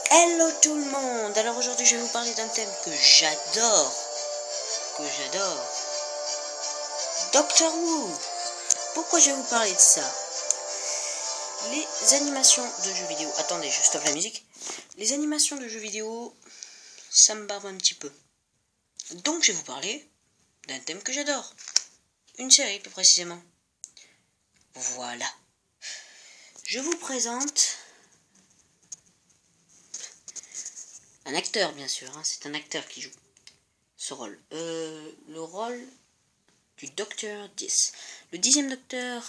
Hello tout le monde. Alors aujourd'hui je vais vous parler d'un thème que j'adore. Doctor Who. Pourquoi je vais vous parler de ça? Les animations de jeux vidéo. Attendez, je stoppe la musique. Les animations de jeux vidéo, ça me barbe un petit peu. Donc je vais vous parler d'un thème que j'adore. Une série plus précisément. Voilà. Je vous présente un acteur, bien sûr. C'est un acteur qui joue ce rôle. Le rôle du Docteur 10. Le 10e Docteur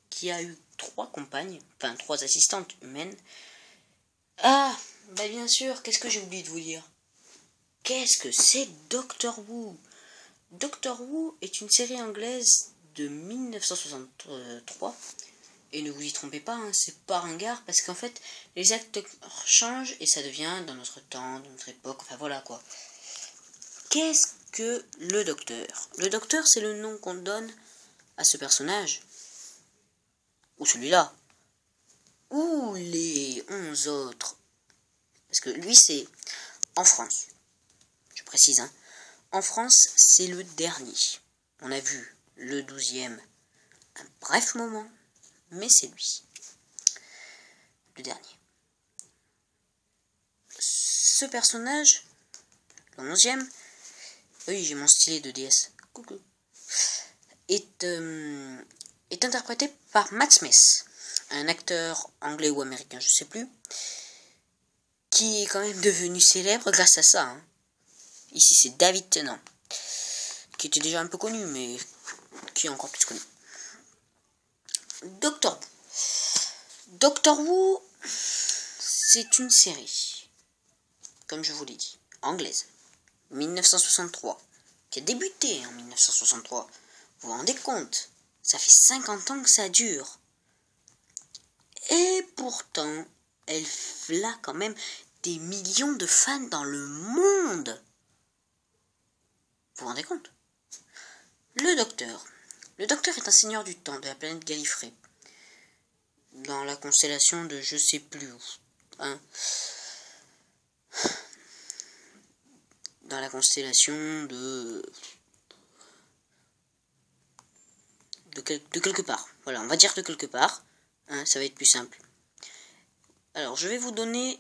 qui a eu 3 compagnes, enfin 3 assistantes humaines. Ah, bah bien sûr, qu'est-ce que j'ai oublié de vous dire? Qu'est-ce que c'est Doctor Who? Doctor Who est une série anglaise de 1963. Et ne vous y trompez pas, c'est pas ringard, parce qu'en fait, les acteurs changent et ça devient dans notre temps, dans notre époque, enfin voilà quoi. Qu'est-ce que le Docteur? Le Docteur, c'est le nom qu'on donne à ce personnage. Ou celui-là. Ou les 11 autres. Parce que lui, c'est en France. Je précise, En France, c'est le dernier. On a vu le 12e un bref moment, mais c'est lui. Le dernier. Ce personnage, le 11e, oui, j'ai mon stylet de DS. Coucou. Est interprété par Matt Smith, un acteur anglais ou américain, je sais plus, qui est quand même devenu célèbre grâce à ça. Ici, c'est David Tennant, qui était déjà un peu connu, mais qui est encore plus connu. Doctor Who. Doctor Who, c'est une série, comme je vous l'ai dit, anglaise, 1963, qui a débuté en 1963. Vous vous rendez compte? Ça fait 50 ans que ça dure. Et pourtant, elle a quand même des millions de fans dans le monde. Vous vous rendez compte? Le Docteur. Le Docteur est un seigneur du temps de la planète Gallifrey. Dans la constellation de je sais plus où. Dans la constellation de quelque part. Voilà, on va dire de quelque part. Ça va être plus simple. Alors, je vais vous donner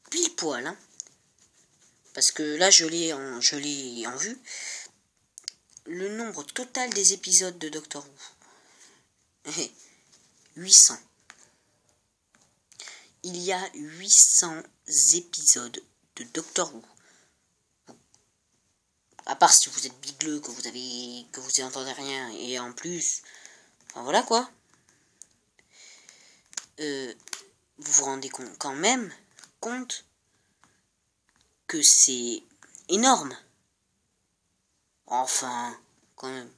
pile poil. Parce que là, je l'ai en vue. Le nombre total des épisodes de Doctor Who. 800. Il y a 800 épisodes de Doctor Who. À part si vous êtes bigleux, que vous n'entendez rien, et en plus, enfin voilà quoi. Vous vous rendez quand même compte que c'est énorme. Enfin, quand même,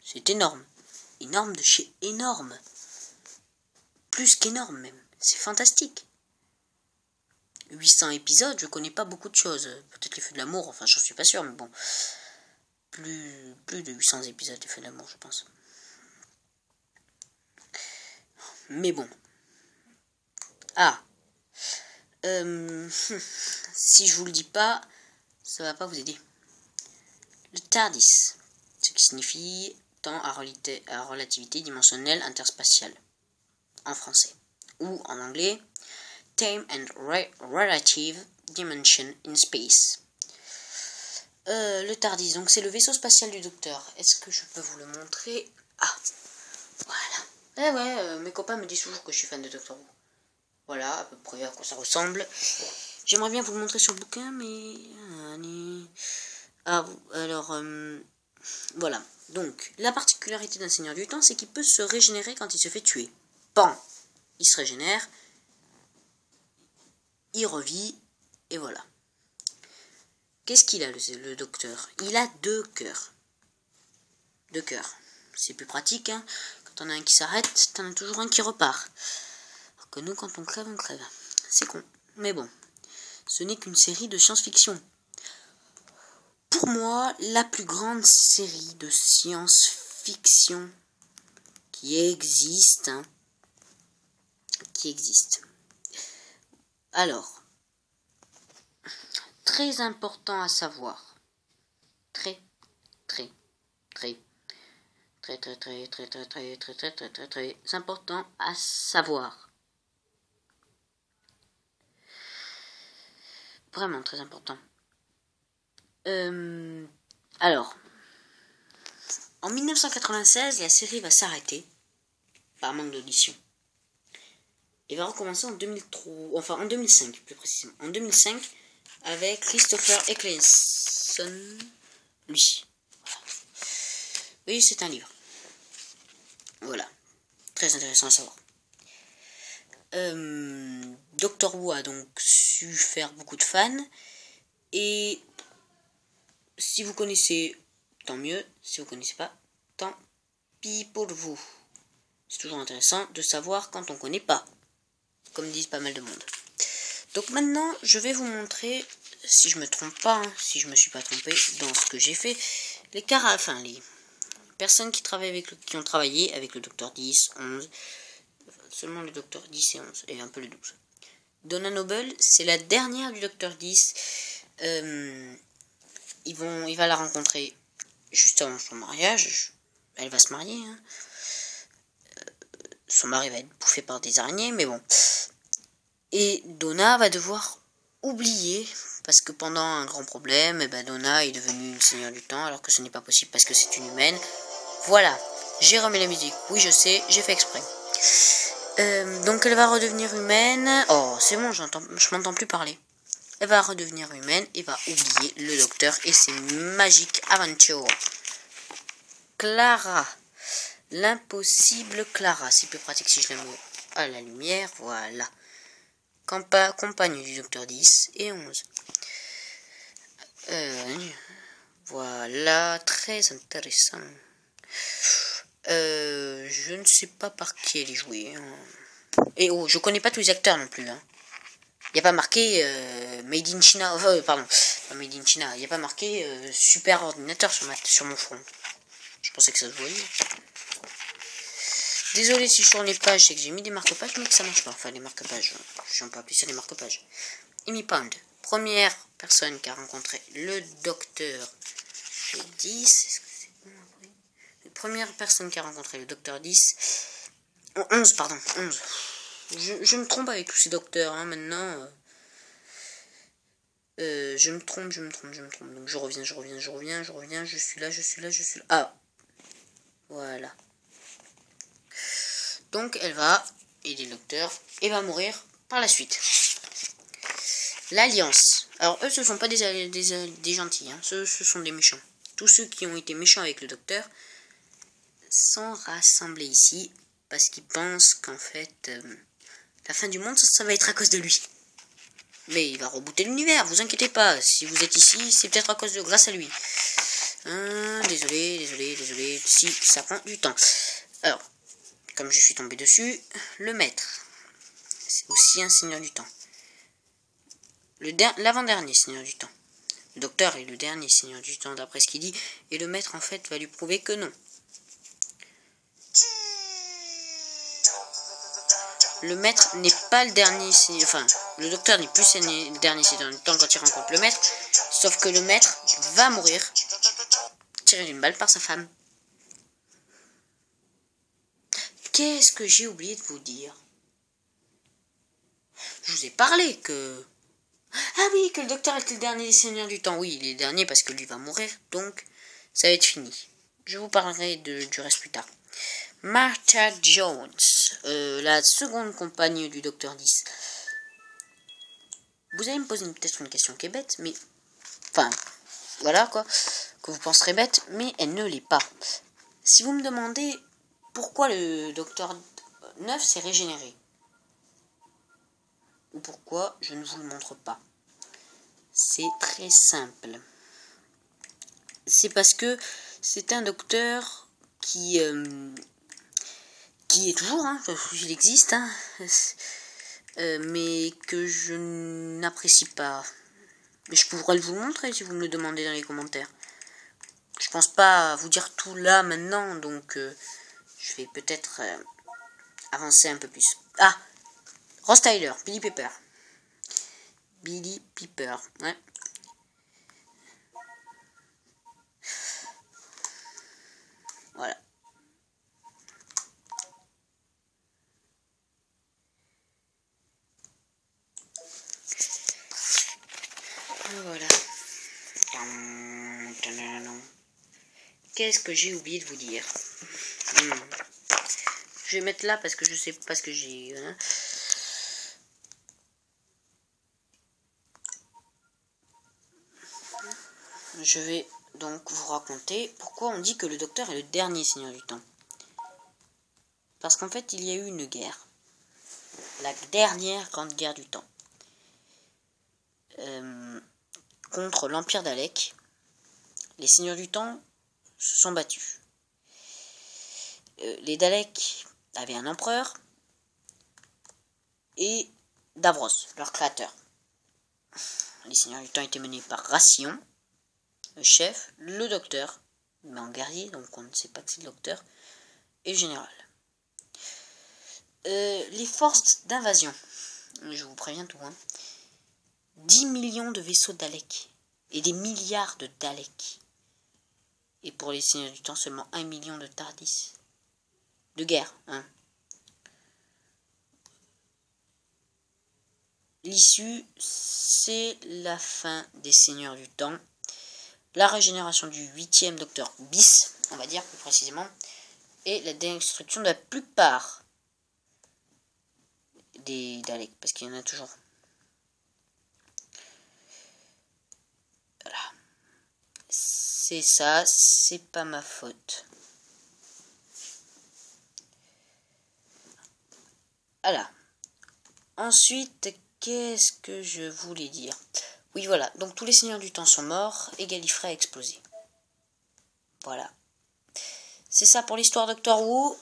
c'est énorme. Énorme de chez énorme. Plus qu'énorme même. C'est fantastique. 800 épisodes, je connais pas beaucoup de choses. Peut-être les Feux de l'amour, enfin j'en suis pas sûr, mais bon. Plus de 800 épisodes des Feux de l'amour, je pense. Mais bon. Si je vous le dis pas, ça va pas vous aider. Le TARDIS, ce qui signifie temps à relativité dimensionnelle interspatiale, en français. Ou en anglais, Time and Relative Dimension in Space. Le TARDIS, donc c'est le vaisseau spatial du Docteur. Est-ce que je peux vous le montrer? Voilà. Mes copains me disent toujours que je suis fan de Doctor Who. Voilà, à peu près à quoi ça ressemble. J'aimerais bien vous le montrer sur le bouquin, mais... voilà. Donc, la particularité d'un Seigneur du Temps, c'est qu'il peut se régénérer quand il se fait tuer. Pan, il se régénère, il revit, et voilà. Qu'est-ce qu'il a, le Docteur? Il a 2 cœurs. 2 cœurs. C'est plus pratique, Quand on a un qui s'arrête, t'en as toujours un qui repart. Alors que nous, quand on crève, on crève. C'est con. Mais bon, ce n'est qu'une série de science-fiction. Pour moi, la plus grande série de science-fiction qui existe. Alors, très important à savoir. Très important à savoir. Vraiment très important. Alors, en 1996, la série va s'arrêter par manque d'audition. Et va recommencer en 2005 plus précisément. En 2005, avec Christopher Eccleston. Lui. Voilà. Oui, c'est un livre. Voilà. Très intéressant à savoir. Doctor Who a donc su faire beaucoup de fans. Et si vous connaissez, tant mieux. Si vous connaissez pas, tant pis pour vous. C'est toujours intéressant de savoir quand on connaît pas. Comme disent pas mal de monde. Donc maintenant, je vais vous montrer, si je me trompe pas, si je me suis pas trompé dans ce que j'ai fait, les personnes qui ont travaillé avec le Docteur 10, 11, seulement le Docteur 10 et 11, et un peu le 12. Donna Noble, c'est la dernière du Docteur 10. Il va la rencontrer juste avant son mariage. Elle va se marier, hein. Son mari va être bouffé par des araignées, mais bon. Et Donna va devoir oublier, parce que pendant un grand problème, Donna est devenue une seigneur du temps, alors que ce n'est pas possible parce que c'est une humaine. Voilà, j'ai remis la musique. Oui, je sais, j'ai fait exprès. Donc elle va redevenir humaine. Oh, c'est bon, je m'entends plus parler. Elle va redevenir humaine et va oublier le docteur et ses magiques aventures. Clara. L'impossible Clara. C'est plus pratique si je la mets à la lumière. Voilà. Compagne du Docteur 10 et 11. Voilà. Très intéressant. Je ne sais pas par qui elle est jouée. Et oh, je connais pas tous les acteurs non plus. Il n'y a pas marqué Made in China. Pardon, pas Made in China. Il n'y a pas marqué super ordinateur sur mon front. Je pensais que ça se voyait. Désolé si je tourne les pages, c'est que j'ai mis des marque-pages, mais que ça marche pas. Enfin, les marque-pages, je ne peux pas appeler ça des marque-pages. Amy Pond, première personne qui a rencontré le Docteur 10. Est-ce que c'est bon après ? Première personne qui a rencontré le Docteur 10. 11, pardon, 11. Je me trompe avec tous ces docteurs, hein, maintenant. Je me trompe. Donc je reviens, je suis là. Ah, voilà. Donc elle va aider le docteur et va mourir par la suite. L'Alliance. Alors eux, ce sont pas des gentils, hein. Ce sont des méchants. Tous ceux qui ont été méchants avec le docteur sont rassemblés ici parce qu'ils pensent qu'en fait la fin du monde, ça va être à cause de lui. Mais il va rebooter l'univers, vous inquiétez pas. Si vous êtes ici, c'est peut-être grâce à lui. Désolé. Si, ça prend du temps. Alors, comme je suis tombé dessus, le maître, c'est aussi un seigneur du temps. L'avant-dernier seigneur du temps. Le docteur est le dernier seigneur du temps d'après ce qu'il dit, et le maître en fait va lui prouver que non. Le maître n'est pas le dernier seigneur, enfin, le docteur n'est plus le dernier seigneur du temps quand il rencontre le maître, sauf que le maître va mourir, tiré d'une balle par sa femme. Qu'est-ce que j'ai oublié de vous dire? Je vous ai parlé que... Ah oui, que le docteur était le dernier des seigneurs du temps. Oui, il est le dernier parce que lui va mourir, donc ça va être fini. Je vous parlerai du reste plus tard. Martha Jones, la seconde compagne du Docteur 10. Vous allez me poser peut-être une question qui est bête, mais... Enfin, voilà quoi, que vous penserez bête, mais elle ne l'est pas. Si vous me demandez pourquoi le Docteur 9 s'est régénéré, ou pourquoi je ne vous le montre pas, c'est très simple. C'est parce que c'est un docteur qui est toujours, hein, il existe, hein, mais que je n'apprécie pas. Mais je pourrais vous le montrer si vous me le demandez dans les commentaires. Je pense pas vous dire tout là maintenant, donc je vais peut-être avancer un peu plus. Ah, Ross Tyler, Billy Pepper. Billy Piper. Ouais. Voilà. Voilà. Qu'est-ce que j'ai oublié de vous dire? Je vais mettre là parce que je sais pas ce que j'ai. Hein. Je vais donc vous raconter pourquoi on dit que le Docteur est le dernier Seigneur du Temps. Parce qu'en fait, il y a eu une guerre. La dernière grande guerre du temps. Contre l'Empire d'Alec. Les Seigneurs du Temps se sont battus. Les Daleks avaient un empereur et Davros, leur créateur. Les Seigneurs du Temps étaient menés par Ration, le chef, le Docteur, mais en guerrier, donc on ne sait pas que c'est le Docteur, et le général. Les forces d'invasion, je vous préviens tout, 10 millions de vaisseaux Daleks et des milliards de Daleks. Et pour les Seigneurs du Temps, seulement 1 million de Tardis. De guerre, L'issue, c'est la fin des Seigneurs du Temps, la régénération du 8e Docteur bis, on va dire plus précisément, et la destruction de la plupart des Daleks, parce qu'il y en a toujours. Voilà. C'est ça, c'est pas ma faute. Voilà. Ensuite, qu'est-ce que je voulais dire? Oui, voilà. Donc tous les Seigneurs du Temps sont morts et Gallifrey a explosé. Voilà. C'est ça pour l'histoire Doctor Who.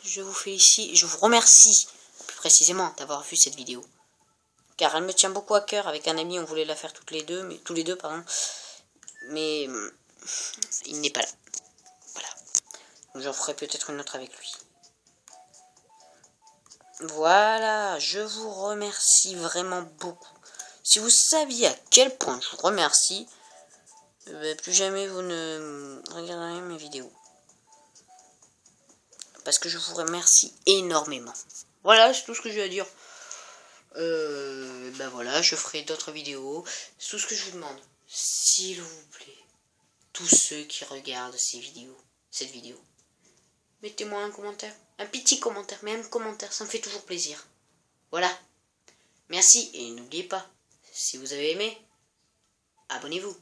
Je vous félicite, je vous remercie plus précisément d'avoir vu cette vidéo. Car elle me tient beaucoup à cœur. Avec un ami, on voulait la faire tous les deux, mais il n'est pas là. Voilà. J'en ferai peut-être une autre avec lui. Voilà, je vous remercie vraiment beaucoup. Si vous saviez à quel point je vous remercie, plus jamais vous ne regarderez mes vidéos. Parce que je vous remercie énormément. Voilà, c'est tout ce que j'ai à dire. Voilà, je ferai d'autres vidéos. C'est tout ce que je vous demande. S'il vous plaît, tous ceux qui regardent cette vidéo, mettez-moi un commentaire. Un petit commentaire, mais un commentaire, ça me fait toujours plaisir. Voilà. Merci, et n'oubliez pas, si vous avez aimé, abonnez-vous.